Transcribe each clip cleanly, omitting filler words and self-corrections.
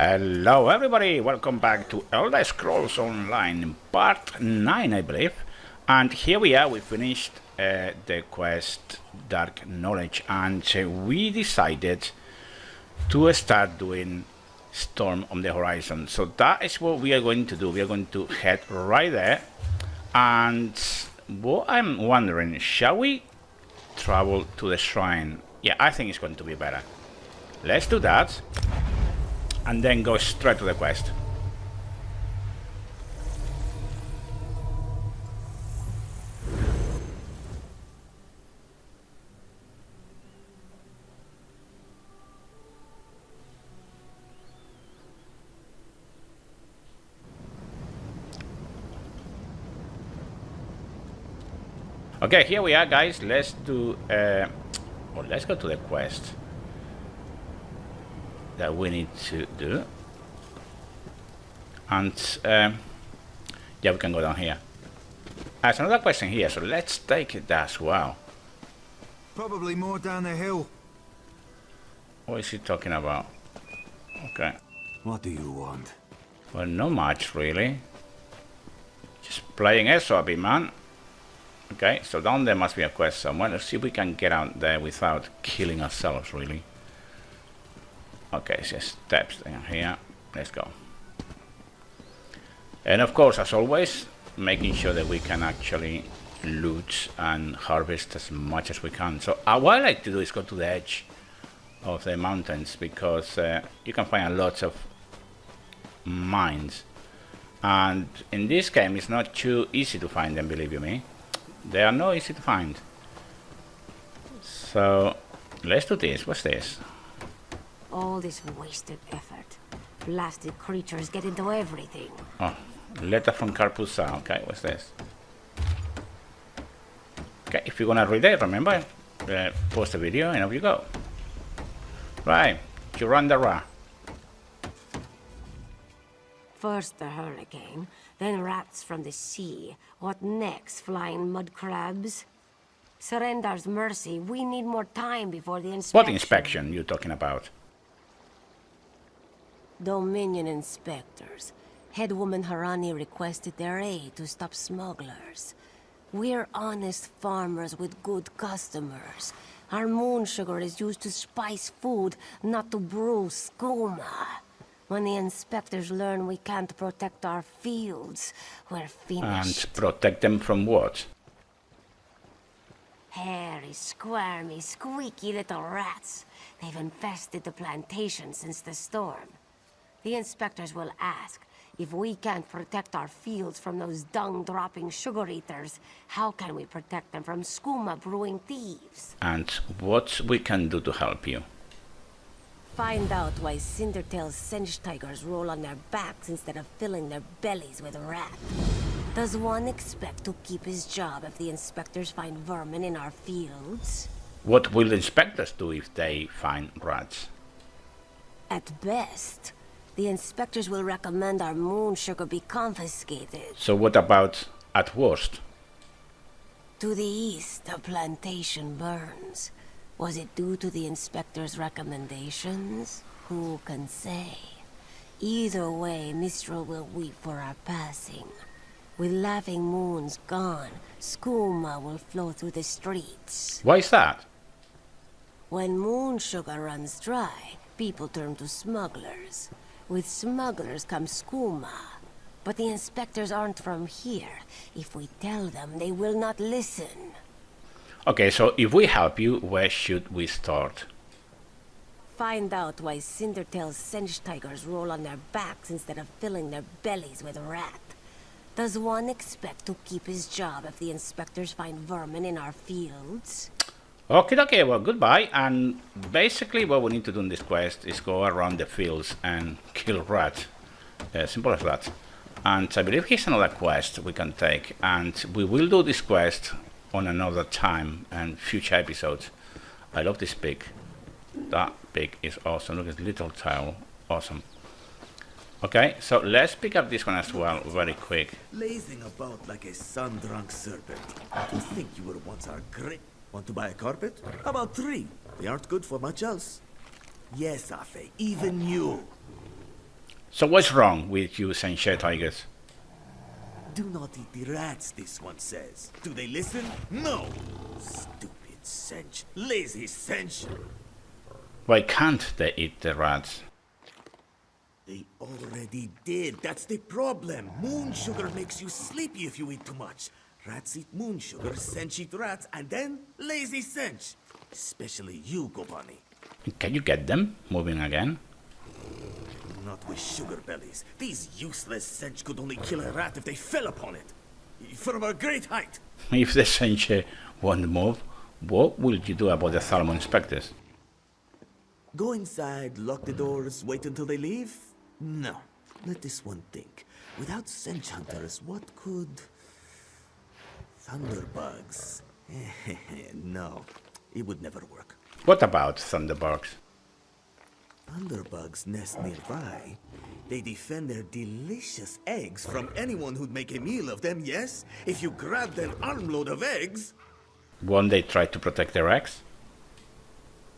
Hello everybody, welcome back to Elder Scrolls Online part 9 I believe. And here we are, we finished the quest Dark Knowledge, and we decided to start doing Storm on the Horizon. So that is what we are going to do. We are going to head right there. And what I'm wondering, shall we travel to the shrine? Yeah, I think it's going to be better. Let's do that. And then go straight to the quest. Okay, here we are, guys. Let's do let's go to the quest that we need to do, and yeah, we can go down here. There's another question here, so let's take it as well. Probably more down the hill. What is he talking about? Okay. What do you want? Well, not much really. Just playing ESO a bit, man. Okay, so down there must be a quest somewhere. Let's see if we can get out there without killing ourselves, really. Okay, it's just steps down here. Let's go. And of course, as always, making sure that we can actually loot and harvest as much as we can. So what I like to do is go to the edge of the mountains, because you can find lots of mines. And in this game, it's not too easy to find them, believe you me. They are not easy to find. So let's do this. What's this? All this wasted effort. Blasted creatures get into everything. Oh, letter from Carpusa. Okay, what's this? Okay, if you're gonna read it, remember, post the video and off you go. Right, Curandara. First the hurricane, then rats from the sea. What next, flying mud crabs? Surrender's mercy, we need more time before the inspection. What inspection you talking about? Dominion inspectors. Headwoman Harani requested their aid to stop smugglers. We're honest farmers with good customers. Our moon sugar is used to spice food, not to brew skooma. When the inspectors learn we can't protect our fields, we're finished. And protect them from what? Hairy, squirmy, squeaky little rats. They've infested the plantation since the storm. The inspectors will ask, if we can't protect our fields from those dung-dropping sugar eaters, how can we protect them from skooma brewing thieves? And what we can do to help you? Find out why Cindertail's Singe tigers roll on their backs instead of filling their bellies with rat. Does one expect to keep his job if the inspectors find vermin in our fields? What will the inspectors do if they find rats? At best, the inspectors will recommend our moon sugar be confiscated. So what about at worst? To the east, the plantation burns. Was it due to the inspector's recommendations? Who can say? Either way, Mistral will weep for our passing. With laughing moons gone, skooma will flow through the streets. Why is that? When moon sugar runs dry, people turn to smugglers. With smugglers comes skooma. But the inspectors aren't from here. If we tell them, they will not listen. Okay, so if we help you, where should we start? Find out why Cindertail's Singe tigers roll on their backs instead of filling their bellies with rat. Does one expect to keep his job if the inspectors find vermin in our fields? Okay, well, goodbye. And basically what we need to do in this quest is go around the fields and kill rats. Simple as that. And I believe here's another quest we can take. And we will do this quest on another time and future episodes. I love this pig. That pig is awesome. Look at this little tail. Awesome. Okay, so let's pick up this one as well, very quick. Lazing about like a sun-drunk serpent. To think you were once our great. Want to buy a carpet? How about 3? They aren't good for much else. Yes, Afe, even you. So what's wrong with you Senche tigers? Do not eat the rats, this one says. Do they listen? No! Stupid Sench. Lazy Sench. Why can't they eat the rats? They already did. That's the problem. Moon sugar makes you sleepy if you eat too much. Rats eat moon sugar, Sench eat rats, and then lazy Sench. Especially you, Gopani. Can you get them moving again? Not with sugar bellies. These useless Sench could only kill a rat if they fell upon it. From a great height. If the Senche won't move, what will you do about the Thalmor inspectors? Go inside, lock the doors, wait until they leave? No. Let this one think. Without Sench hunters, what could... Thunderbugs? No. It would never work. What about Thunderbugs? Thunderbugs nest nearby. They defend their delicious eggs from anyone who'd make a meal of them, yes? If you grabbed an armload of eggs... Won't they try to protect their eggs?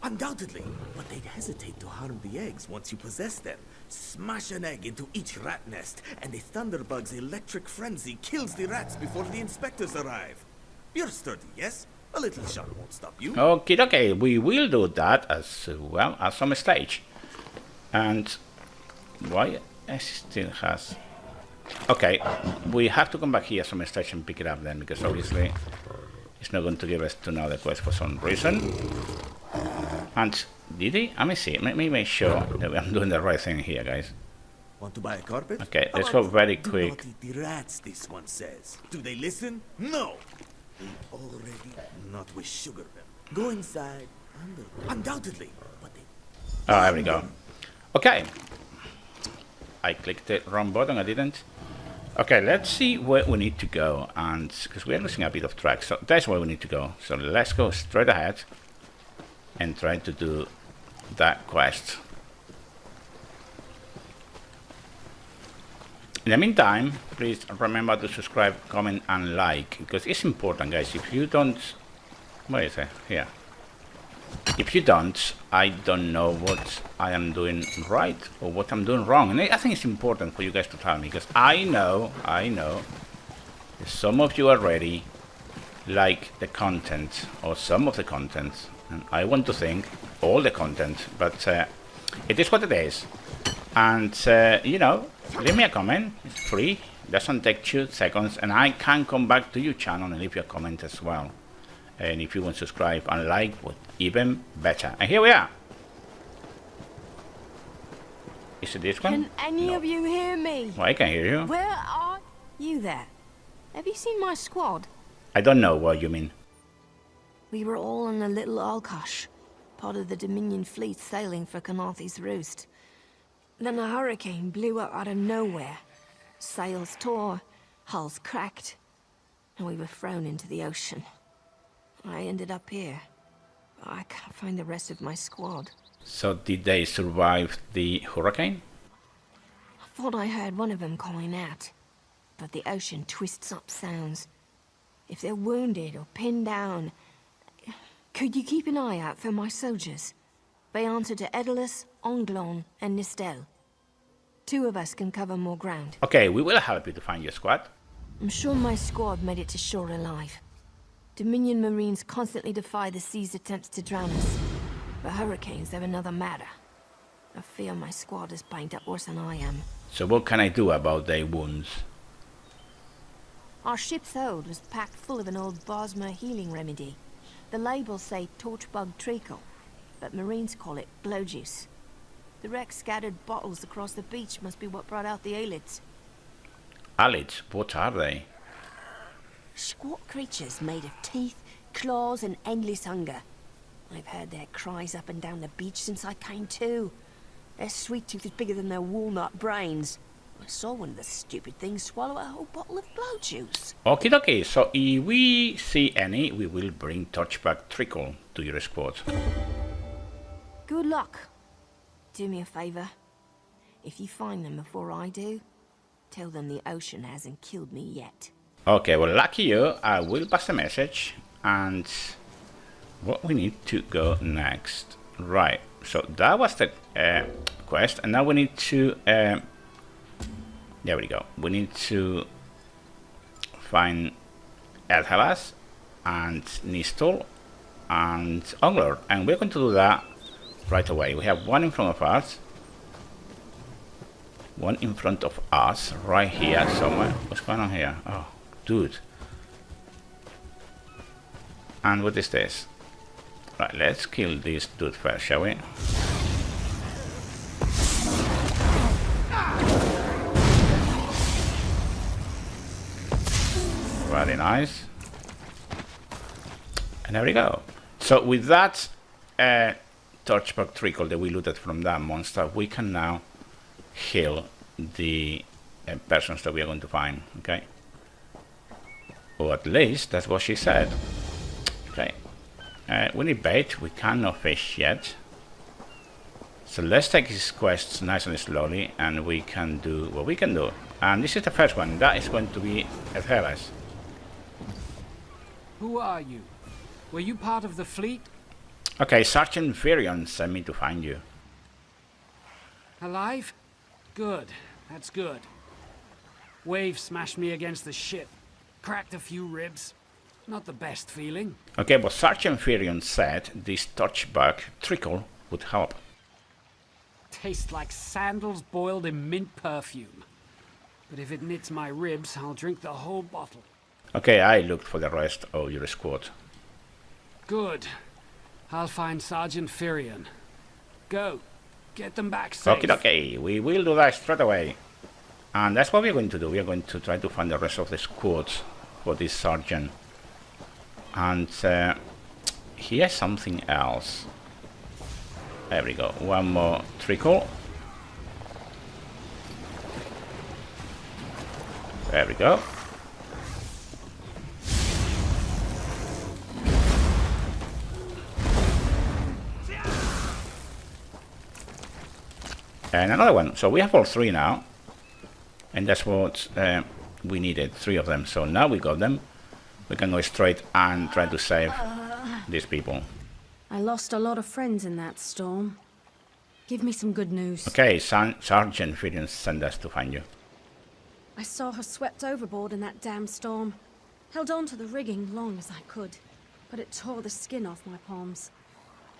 Undoubtedly, but they'd hesitate to harm the eggs once you possess them. Smash an egg into each rat nest, and the Thunderbug's electric frenzy kills the rats before the inspectors arrive. You're sturdy, yes? A little shot won't stop you. Okay, we will do that as well at some stage. And why it still has... Okay, we have to come back here some stage and pick it up then, because obviously it's not going to give us to another quest for some reason. And did he? Let me see. Let me make sure that I'm doing the right thing here, guys. Want to buy a carpet? Okay, let's go very Do quick. not eat the rats, this one says. Do they listen? No! They already... Not with sugar them. Go inside. Undoubtedly. But they... Oh, there we go. Okay. I clicked the wrong button, I didn't. Okay, let's see where we need to go. And because we are losing a bit of track, so that's where we need to go. So let's go straight ahead and try to do that quest. In the meantime, please remember to subscribe, comment and like, because it's important, guys. If you don't... Where is it? Here. If you don't, I don't know what I am doing right or what I'm doing wrong. And I think it's important for you guys to tell me, because I know that some of you already like the content, or some of the content, and I want to think all the content, but it is what it is. And, you know, leave me a comment. It's free. It doesn't take 2 seconds, and I can come back to your channel and leave you a comment as well. And if you want to subscribe and like, what even better. And here we are. Is it this one? Can any of you hear me? Well, I can hear you. Where are you there? Have you seen my squad? I don't know what you mean. We were all in a little Alkosh, part of the Dominion fleet sailing for Canarthy's Roost. Then a hurricane blew up out of nowhere. Sails tore, hulls cracked, and we were thrown into the ocean. I ended up here. I can't find the rest of my squad. So did they survive the hurricane? I thought I heard one of them calling out, but the ocean twists up sounds. If they're wounded or pinned down, could you keep an eye out for my soldiers? They answer to Edalus, Onglon, and Nistel. 2 of us can cover more ground. Okay, we will help you to find your squad. I'm sure my squad made it to shore alive. Dominion Marines constantly defy the sea's attempts to drown us. But hurricanes are another matter. I fear my squad is banged up worse than I am. So what can I do about their wounds? Our ship's hold was packed full of an old Bosmer healing remedy. The labels say torchbug treacle, but Marines call it glow juice. The wreck scattered bottles across the beach must be what brought out the Aelids. Aelids, what are they? Squat creatures made of teeth, claws, and endless hunger. I've heard their cries up and down the beach since I came to. Their sweet tooth is bigger than their walnut brains. I saw one of the stupid things swallow a whole bottle of blow juice. Okie dokie, so if we see any, we will bring Torchbag Trickle to your squad. Good luck. Do me a favor. If you find them before I do, tell them the ocean hasn't killed me yet. Okay, well, lucky you, I will pass the message, and what we need to go next. Right, so that was the quest, and now we need to There we go. We need to find Elhelas and Nistol and Ongler, and we're going to do that right away. We have one in front of us. One in front of us, right here somewhere. What's going on here? Oh, dude. And what is this? Right, let's kill this dude first, shall we? Very nice. And there we go. So with that torchback trickle that we looted from that monster, we can now heal the persons that we are going to find, okay? Or at least that's what she said. Okay. We need bait. We cannot fish yet. So let's take these quests nice and slowly, and we can do what we can do. And this is the first one. That is going to be Elhelas. Who are you? Were you part of the fleet? Okay, Sargent Firion sent me to find you. Alive? Good. That's good. Wave smashed me against the ship. Cracked a few ribs. Not the best feeling. Okay, but Sargent Firion said this torchback trickle would help. Tastes like sandals boiled in mint perfume. But if it knits my ribs, I'll drink the whole bottle. Okay, I looked for the rest of your squad. Good. I'll find Sargent Firion. Go. Get them back safe. Okay, we will do that straight away. And that's what we're going to do. We are going to try to find the rest of the squad for this sergeant. And here's something else. There we go. One more trickle. There we go. And another one. So we have all three now. And that's what we needed. 3 of them. So now we got them. We can go straight and try to save these people. I lost a lot of friends in that storm. Give me some good news. Okay, Sargent Firion sent us to find you. I saw her swept overboard in that damn storm. Held on to the rigging long as I could, but it tore the skin off my palms.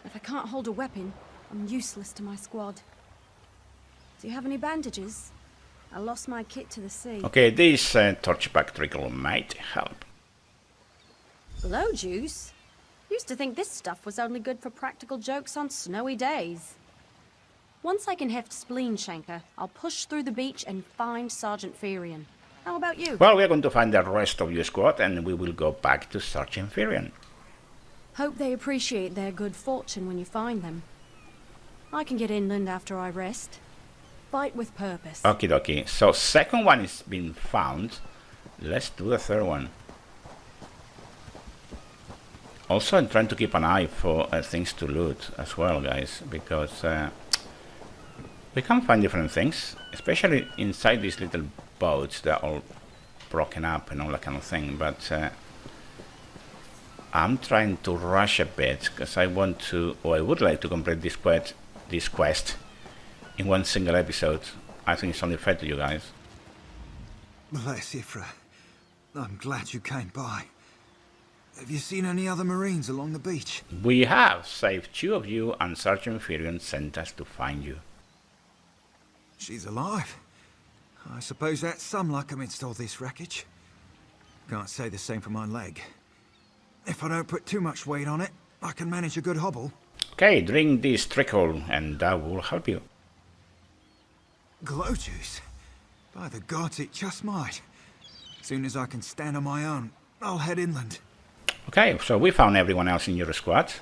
If I can't hold a weapon, I'm useless to my squad. Do you have any bandages? I lost my kit to the sea. Okay, this torchback trickle might help. Blow juice? Used to think this stuff was only good for practical jokes on snowy days. Once I can heft Spleen Shanker, I'll push through the beach and find Sargent Firion. How about you? Well, we're going to find the rest of your squad and we will go back to Sargent Firion. Hope they appreciate their good fortune when you find them. I can get inland after I rest. Fight with purpose. Okie dokie. So second one is been found. Let's do the third one. Also, I'm trying to keep an eye for things to loot as well, guys, because we can find different things, especially inside these little boats. They're all broken up and all that kind of thing, but I'm trying to rush a bit because I want to, or I would like to complete this quest in one single episode. I think it's only fair to you guys. Bless Ifra. I'm glad you came by. Have you seen any other Marines along the beach? We have saved 2 of you, and Sargent Firion sent us to find you. She's alive. I suppose that's some luck amidst all this wreckage. Can't say the same for my leg. If I don't put too much weight on it, I can manage a good hobble. Okay, drink this trickle, and that will help you. Glow juice? By the gods, it just might. Soon as I can stand on my own, I'll head inland. Okay, so we found everyone else in your squad.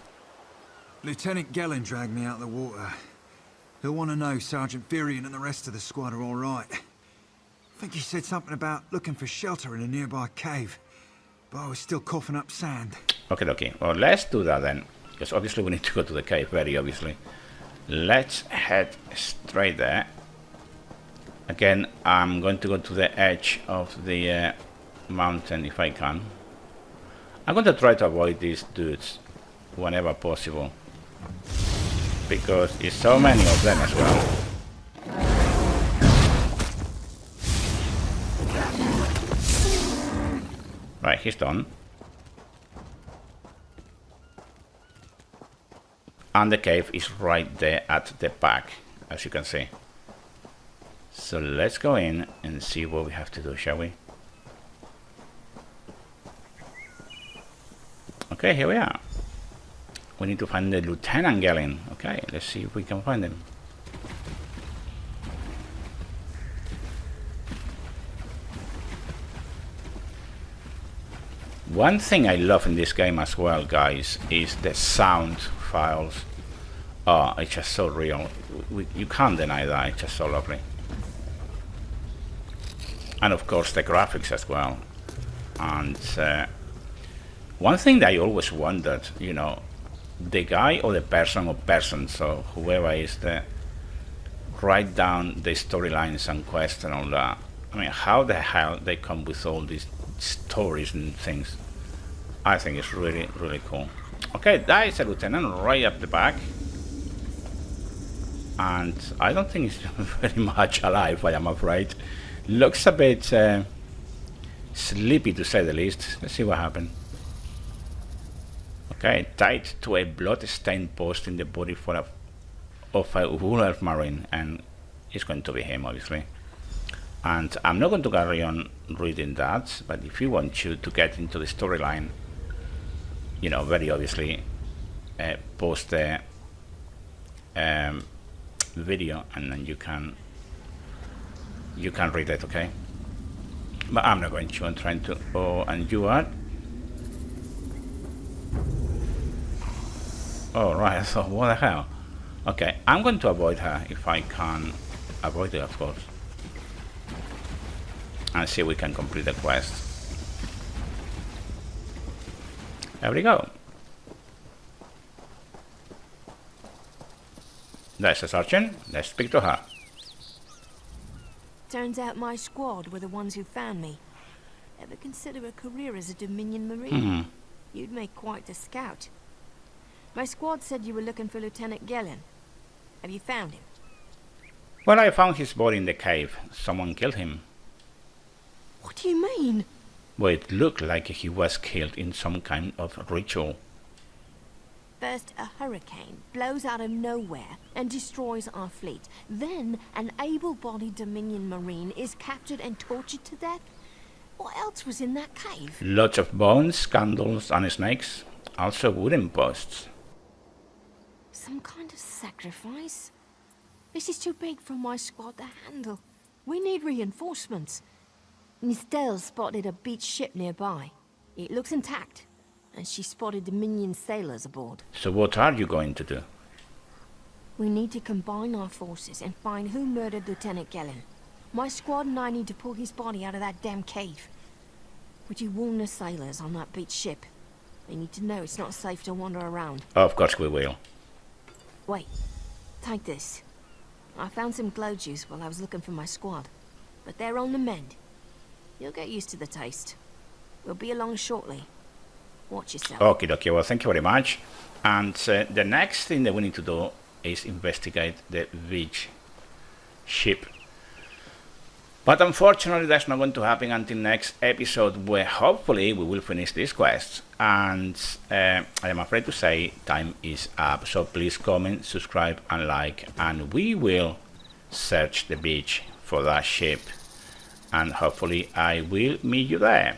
Lieutenant Gellin dragged me out of the water. He'll want to know Sergeant Firion and the rest of the squad are all right. I think he said something about looking for shelter in a nearby cave, but I was still coughing up sand. Okay. Well, let's do that then, because obviously we need to go to the cave, very obviously. Let's head straight there. Again, I'm going to go to the edge of the mountain if I can. I'm going to try to avoid these dudes whenever possible, because there's so many of them as well. Right, he's done. And the cave is right there at the back, as you can see. So let's go in and see what we have to do, shall we? Okay, here we are. We need to find the Lieutenant Gellin. Okay, let's see if we can find him. One thing I love in this game as well, guys, is the sound files. Oh, it's just so real. You can't deny that. It's just so lovely. And of course the graphics as well. And one thing that I always wondered, you know, the guy or the person or persons, so whoever is the write down the storylines and quests and all that. I mean, how the hell they come with all these stories and things? I think it's really, really cool. Okay, that is a lieutenant right up the back. And I don't think he's very much alive, I am afraid. Looks a bit sleepy, to say the least. Let's see what happened. Okay, tied to a blood-stained post in the body of a Wolf Marine, and it's going to be him, obviously. And I'm not going to carry on reading that, but if you want to get into the storyline, you know, very obviously, post the video, and then you can read it, okay? But I'm not going to. I'm trying to. Oh, and you are. Oh right, I thought, what the hell? Okay, I'm going to avoid her if I can avoid it, of course, and see if we can complete the quest. There we go. There's a sergeant. Let's speak to her. Turns out my squad were the ones who found me. Ever consider a career as a Dominion Marine? You'd make quite a scout. My squad said you were looking for Lieutenant Gellin. Have you found him? Well, I found his body in the cave. Someone killed him. What do you mean? Well, it looked like he was killed in some kind of ritual. First, a hurricane blows out of nowhere and destroys our fleet. Then, an able-bodied Dominion Marine is captured and tortured to death? What else was in that cave? Lots of bones, candles, and snakes. Also wooden posts. Some kind of sacrifice? This is too big for my squad to handle. We need reinforcements. Nistel spotted a beached ship nearby. It looks intact, and she spotted Dominion sailors aboard. So what are you going to do? We need to combine our forces and find who murdered Lieutenant Gellin. My squad and I need to pull his body out of that damn cave. Would you warn the sailors on that beached ship? They need to know it's not safe to wander around. Of course we will. Wait, take this. I found some glow juice while I was looking for my squad, but they're on the mend. You'll get used to the taste. We'll be along shortly. Watch yourself. Okie dokie, well thank you very much. And the next thing that we need to do is investigate the beach ship. But unfortunately that's not going to happen until next episode, where hopefully we will finish this quest. And I am afraid to say time is up. So please comment, subscribe and like, and we will search the beach for that ship. And hopefully I will meet you there.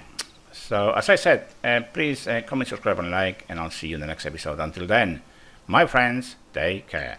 So as I said, please comment, subscribe and like, and I'll see you in the next episode. Until then, my friends, take care.